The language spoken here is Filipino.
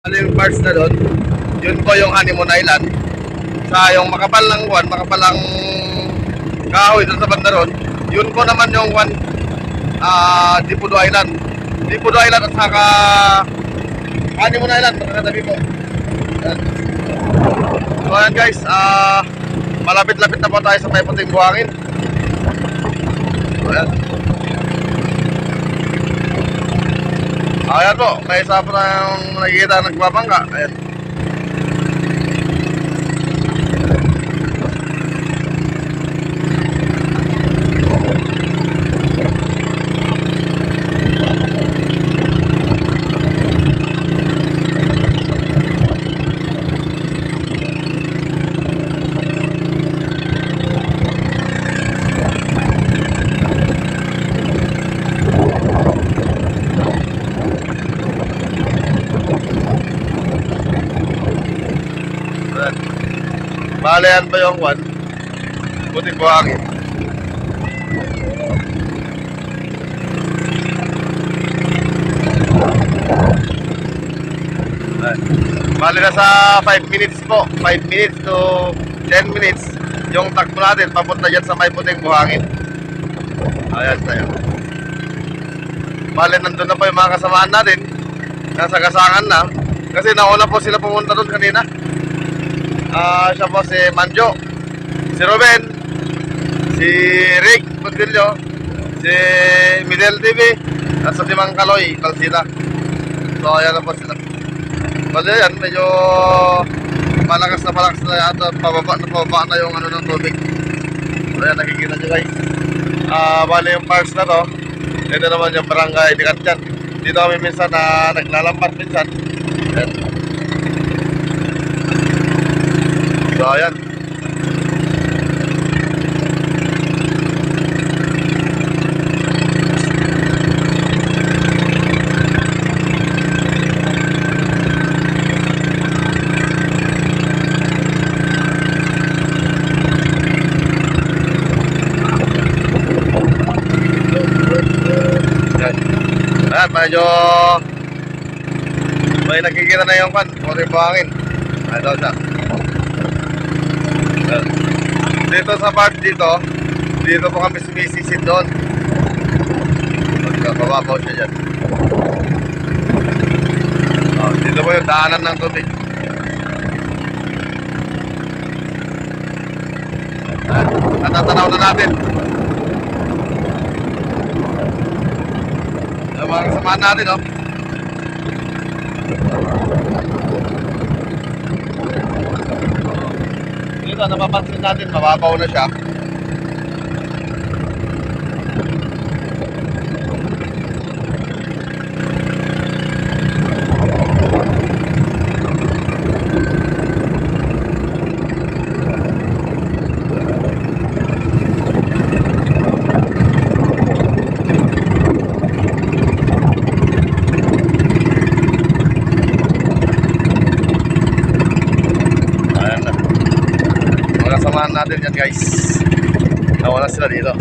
Ano yung parts na doon? Yun po yung Honeymoon Island. Sa yung makapal ng buwan, makapal ng kahoy doon sa banda ron. Yun po naman yung Dipudo Island. Dipudo Island at saka Honeymoon Island, magkakatabi po. Ayan. So ayan guys, malapit-lapit na po tayo sa may puting buhangin. So ayan. Ayan po, may isa po tayong nakikita nagbabangga. Ayan. Balayan pa yung one puting buhangin. Bali na sa 5 minutes po, 5 minutes to 10 minutes yung takbo natin papunta dyan sa may puting buhangin. Ayan tayo. Bali nandun na po yung mga kasamaan natin, nasa gasangan na, kasi nauna po sila pumunta doon kanina. Siya po si Manjo, si Ruben, si Rick Pagdilyo, si Midel TV, at sa Timang Kaloy, Kalsita. So ayan na po sila. Bali yan, medyo malakas na yata, pababa na yung ano ng tubig. So ayan, nakikita nyo guys. Bali yung parks na to, ito naman yung barangay Dikatyan. Dito kami minsan na naglalampat minsan. Ayan. So ayan. Ayan, medyo may nakikita na yung pan, puting buhangin. Ayan daw siya. Dito sa part dito po kami sumisisid doon. Magkababaw siya dyan. Dito po yung daanan ng tubig. Natatanaw na natin yung mga kasamahan natin, oh. Dito, napapansin natin, mababaw na siya. Ayan na. Mga kasamahan natin yan guys. Nawala sila dito.